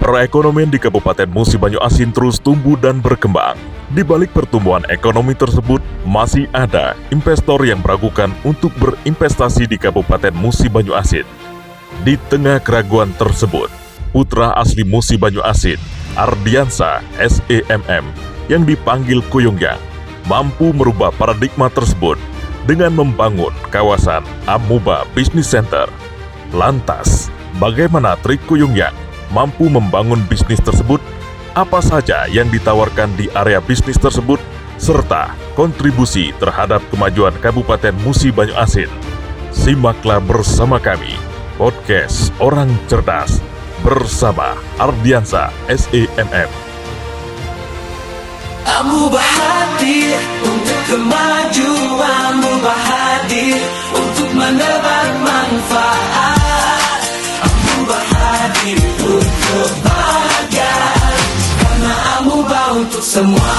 Perekonomian di Kabupaten Musi Banyu Asin terus tumbuh dan berkembang. Di balik pertumbuhan ekonomi tersebut, masih ada investor yang meragukan untuk berinvestasi di Kabupaten Musi Banyu Asin. Di tengah keraguan tersebut, putra asli Musi Banyu Asin, Ardiansa SEMM, yang dipanggil Kuyungyang, mampu merubah paradigma tersebut dengan membangun kawasan Amuba Business Center. Lantas, bagaimana trik Kuyungyang mampu membangun bisnis tersebut? Apa saja yang ditawarkan di area bisnis tersebut, serta kontribusi terhadap kemajuan Kabupaten Musi Banyu Asin? Simaklah bersama kami, Podcast Orang Cerdas, bersama Ardiansa SEMM. Amuba hadir untuk kemajuan, Amuba hadir untuk menebar manfaat, Amuba hadir untuk kebahagiaan, karena Amuba untuk semua.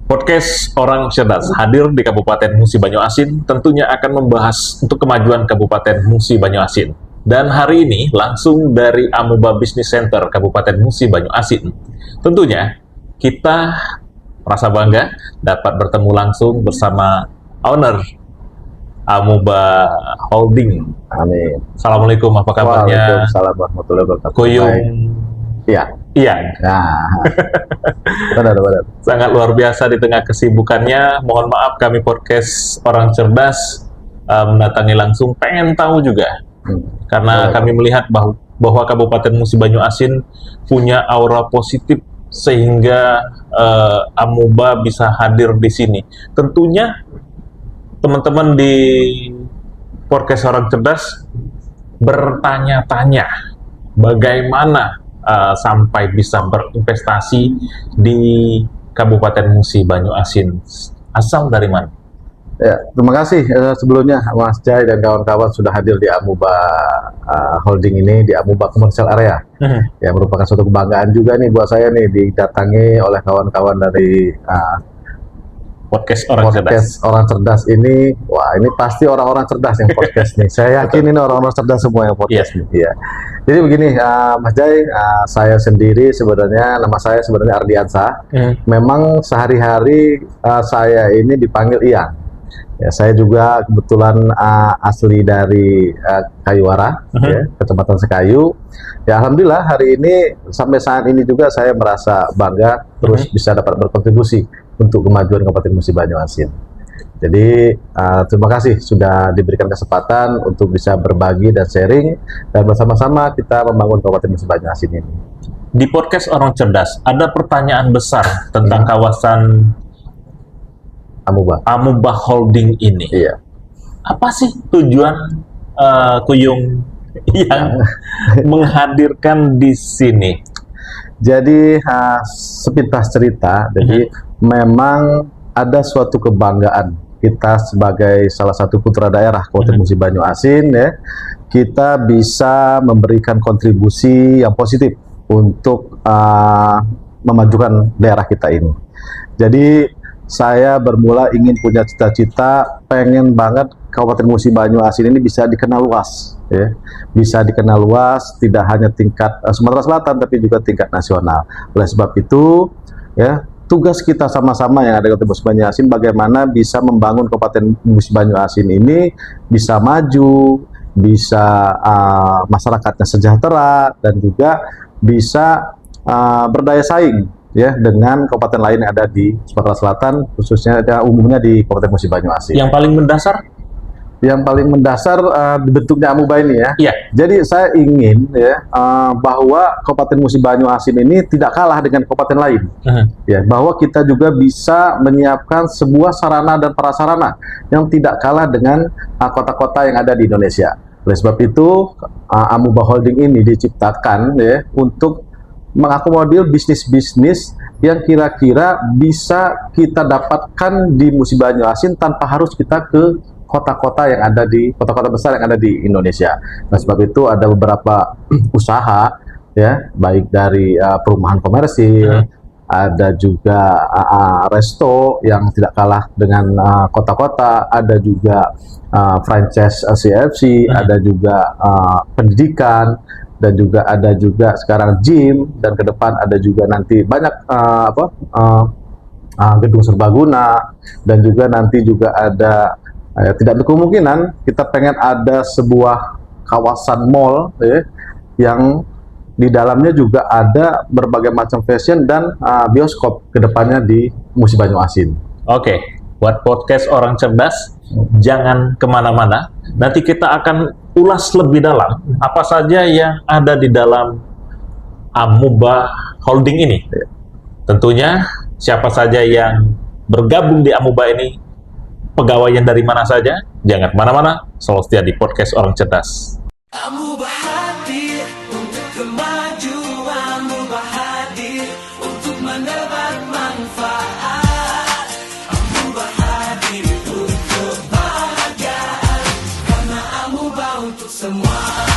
Podcast Orang Cerdas hadir di Kabupaten Musi Banyu Asin, tentunya akan membahas untuk kemajuan Kabupaten Musi Banyu Asin. Dan hari ini langsung dari Amuba Business Center Kabupaten Musi Banyu Asin. Tentunya kita merasa bangga dapat bertemu langsung bersama owner Amuba Holding. Amin. Assalamualaikum, apa kabarnya? Waalaikumsalam warahmatullahi wabarakatuh. Kuyung. Iya. Iya. Nah, benar. Sangat luar biasa di tengah kesibukannya. Mohon maaf kami podcast Orang Cerdas mendatangi langsung, pengen tahu juga. Karena kami melihat bahwa Kabupaten Musi Banyu Asin punya aura positif sehingga Amuba bisa hadir di sini. Tentunya teman-teman di podcast Orang Cerdas bertanya-tanya bagaimana sampai bisa berinvestasi di Kabupaten Musi Banyu Asin. Asal dari mana? Ya, terima kasih sebelumnya Mas Jai dan kawan-kawan sudah hadir di Amuba Holding ini, di Amuba Commercial Area. Ya, merupakan suatu kebanggaan juga nih buat saya nih didatangi oleh kawan-kawan dari Podcast Orang Cerdas ini. Wah, ini pasti orang-orang cerdas yang podcast nih. Saya yakin ini orang-orang cerdas semua yang podcast nih. Ya. Jadi begini, Mas Jai, saya sendiri sebenarnya, nama saya sebenarnya Ardiansa. Memang sehari-hari saya ini dipanggil Iyang. Ya, saya juga kebetulan asli dari Kayuara, ya, Kecamatan Sekayu. Ya, alhamdulillah hari ini sampai saat ini juga saya merasa bangga terus bisa dapat berkontribusi untuk kemajuan Kabupaten Musi Banyu Asin. Jadi terima kasih sudah diberikan kesempatan untuk bisa berbagi dan sharing dan bersama-sama kita membangun Kabupaten Musi Banyu Asin ini. Di podcast Orang Cerdas ada pertanyaan besar tentang kawasan Amuba Holding ini. Iya. Apa sih tujuan Kuyung yang menghadirkan di sini? Jadi sepintas cerita, jadi memang ada suatu kebanggaan kita sebagai salah satu putra daerah Kabupaten Musi Banyu Asin, ya, kita bisa memberikan kontribusi yang positif untuk memajukan daerah kita ini. Jadi saya bermula ingin punya cita-cita, pengen banget Kabupaten Musi Banyu Asin ini bisa dikenal luas, ya. Bisa dikenal luas, tidak hanya tingkat Sumatera Selatan, tapi juga tingkat nasional. Oleh sebab itu, ya, tugas kita sama-sama yang ada di Kabupaten Musi Banyu Asin, bagaimana bisa membangun Kabupaten Musi Banyu Asin ini bisa maju, bisa masyarakatnya sejahtera, dan juga bisa berdaya saing, ya, dengan kabupaten lain yang ada di Sumatera Selatan, khususnya umumnya di Kabupaten Musi Banyu Asin. Yang paling mendasar? Yang paling mendasar dibentuknya Amuba ini, ya. Iya. Jadi saya ingin, ya, bahwa Kabupaten Musi Banyu Asin ini tidak kalah dengan kabupaten lain, ya, bahwa kita juga bisa menyiapkan sebuah sarana dan prasarana yang tidak kalah dengan kota-kota yang ada di Indonesia. Oleh sebab itu Amuba Holding ini diciptakan, ya, untuk mengakomodir bisnis-bisnis yang kira-kira bisa kita dapatkan di Musi Banyu Asin tanpa harus kita ke kota-kota yang ada di kota-kota besar yang ada di Indonesia. Nah, sebab itu ada beberapa usaha, ya, baik dari perumahan komersil, ada juga resto yang tidak kalah dengan kota-kota, ada juga franchise CFC, ada juga pendidikan, dan juga ada juga sekarang gym, dan ke depan ada juga nanti banyak gedung serbaguna, dan juga nanti juga ada tidak berkemungkinan kita pengen ada sebuah kawasan mall yang di dalamnya juga ada berbagai macam fashion dan bioskop kedepannya di Musi Banyu Asin. Oke, buat podcast orang cerdas, jangan kemana-mana. Nanti kita akan ulas lebih dalam apa saja yang ada di dalam Amuba Holding ini. Tentunya siapa saja yang bergabung di Amuba ini, pegawainya dari mana saja, jangan kemana-mana, selalu setia di podcast orang cerdas. Amuba hadir untuk kemajuan, Amuba hadir untuk menebar manfaat, Amuba hadir untuk kebahagiaan, karena Amuba untuk semua.